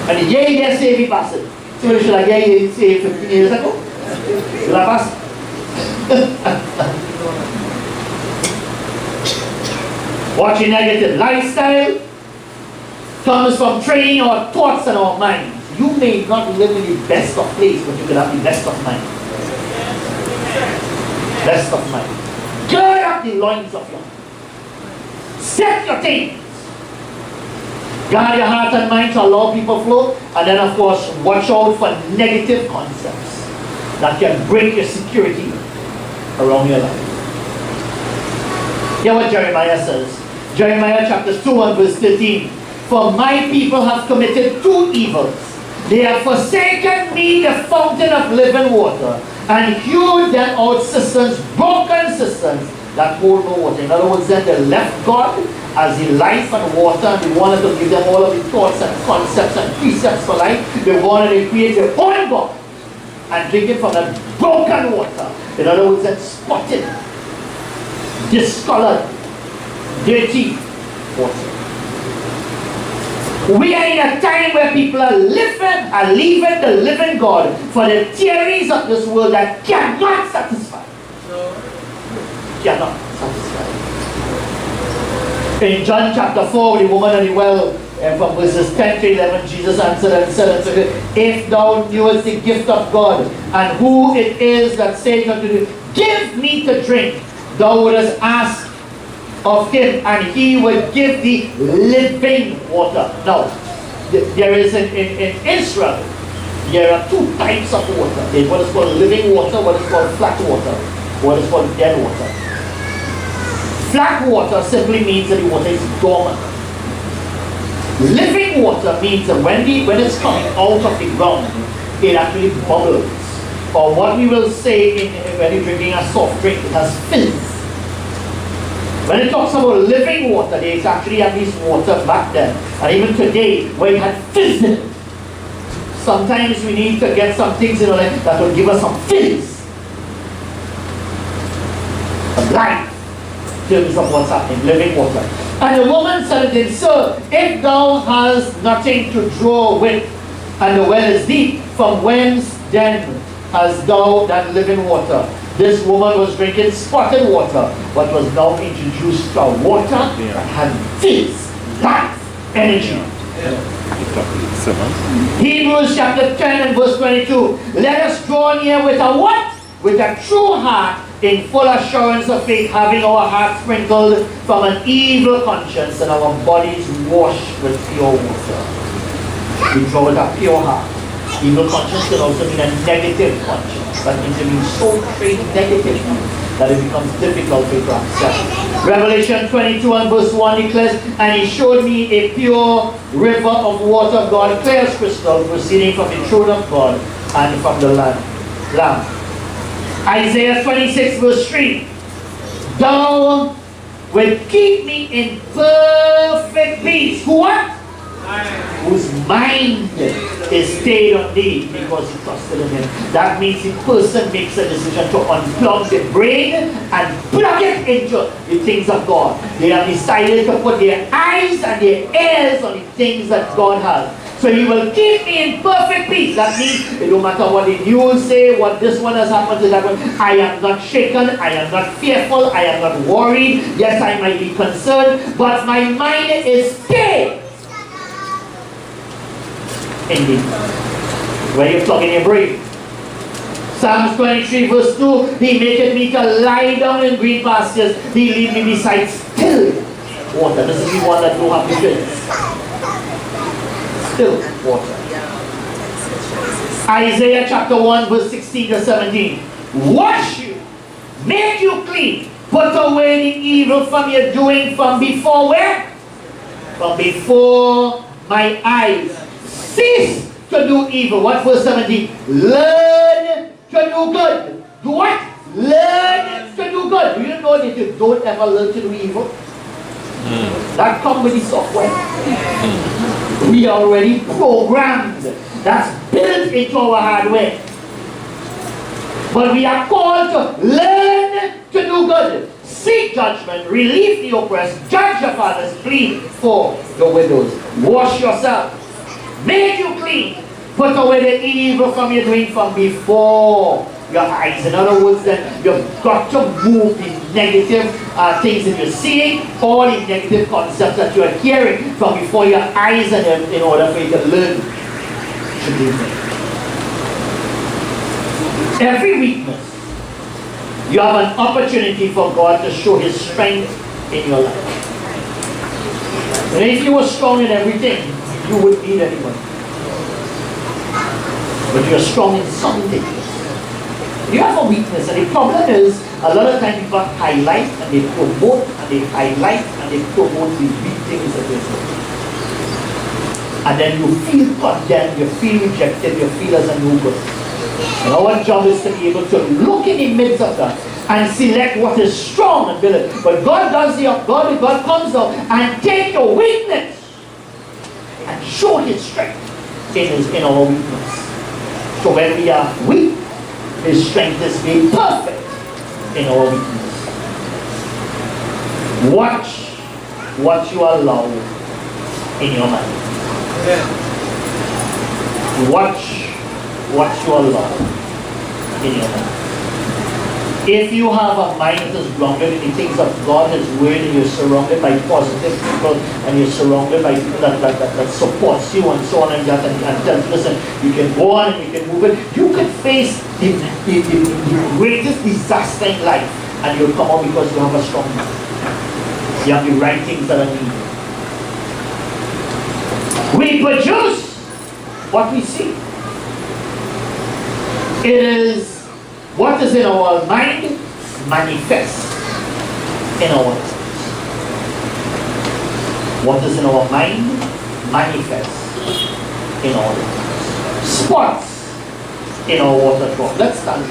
And the yes, say we pass it. So should I get say 15 years ago? Will I pass it? Watching negative lifestyle comes from training our thoughts and our minds. You may not live in the best of place, but you can have the best of mind. Best of mind. Gird up the loins of your heart. Set your things. Guard your heart and mind to allow people flow. And then of course, watch out for negative concepts that can break your security around your life. Hear what Jeremiah says. Jeremiah chapter 2 and verse 13. For my people have committed 2 evils. They have forsaken me, the fountain of living water, and hewed them out cisterns, broken cisterns that hold no water. In other words, then they left God as the life and water, and they wanted to give them all of the thoughts and concepts and precepts for life. They wanted to create their own God and drink it from the broken water. In other words, then spotted, discolored, dirty water. We are in a time where people are leaving the living God for the theories of this world that cannot satisfy. Cannot satisfy. In John chapter 4, the woman at the well, from verses 10 to 11, Jesus answered and said unto her, if thou knewest the gift of God, and who it is that saith unto thee, give me to drink, thou wouldest ask of him, and he would give thee living water. Now, there is in Israel, there are 2 types of water. There's what is called living water, what is called flat water, what is called dead water. Flat water simply means that the water is dormant. Living water means that when it's coming out of the ground, it actually bubbles. Or what we will say when you're drinking a soft drink, it has fizz. When it talks about living water, there is actually at least water back then. And even today, where it had fizz in it. Sometimes we need to get some things in our life that will give us some fizz. Some life. In terms of what's happening, living water. And the woman said unto him, sir, if thou hast nothing to draw with, and the well is deep, from whence then hast thou that living water? This woman was drinking spotted water, but was now introduced to water that had fizz, life, energy. Hebrews chapter 10 and verse 22. Let us draw near with a what? With a true heart, in full assurance of faith, having our hearts sprinkled from an evil conscience and our bodies washed with pure water. We draw with a pure heart. Evil conscience can also mean a negative conscience. That means it means so trained negatively that it becomes difficult for you to accept. Revelation 22 and verse 1 declares, and he showed me a pure river of water of God, clear as crystal, proceeding from the throne of God and from the Lamb. Isaiah 26 verse 3. Thou wilt keep me in perfect peace. Who what? whose mind is stayed on thee because he trusted in him. That means the person makes a decision to unplug the brain and plug it into the things of God. They have decided to put their eyes and their ears on the things that God has. So he will keep me in perfect peace. That means it don't matter what the news say, what this one has happened to that one. I am not shaken, I am not fearful, I am not worried. Yes, I might be concerned, but my mind is stayed in thee. Where you plug in your brain. Psalms 23 verse 2, he maketh me to lie down in green pastures. He lead me beside still water. This is the one that don't have the filth. Still water. Isaiah chapter 1 verse 16 to 17. Wash you, make you clean, put away the evil from your doing from before where? From before my eyes. Cease to do evil. What verse 17? Learn to do good. Do what? Learn to do good. Do you know that you don't ever learn to do evil? That comes with the software. We are already programmed. That's built into our hardware. But we are called to learn to do good. Seek judgment, relieve the oppressed, judge your fathers, plead for the widows. Wash yourself, make you clean, put away the evil from your doing from before your eyes. In other words, then you've got to move the negative things that you're seeing, all the negative concepts that you're hearing from before your eyes, and in order for you to learn to do things. Every weakness, you have an opportunity for God to show his strength in your life. And if you were strong in everything, you wouldn't need anyone. But you're strong in something. You have a weakness, and the problem is, a lot of times people highlight and they promote and they highlight and they promote the weak things that you're doing. And then you feel condemned, you feel rejected, you feel as a no good. And our job is to be able to look in the midst of that and select what is strong and build it. But God does the God comes down and take your weakness and show his strength in our weakness. So when we are weak, his strength is made perfect in our weakness. Watch what you allow in your mind. Watch what you allow in your mind. If you have a mind that is grounded in the things of God, his word, and you're surrounded by positive people, and you're surrounded by people that supports you and so on and that, and tell you, listen, you can go on and you can move it, you can face the greatest disaster in life, and you'll come out because you have a strong mind. You have the right things that are needed. We produce what we see. It is what is in our mind manifests in our lives. What is in our mind manifests in our lives. Spots in our water trough. Let's stand.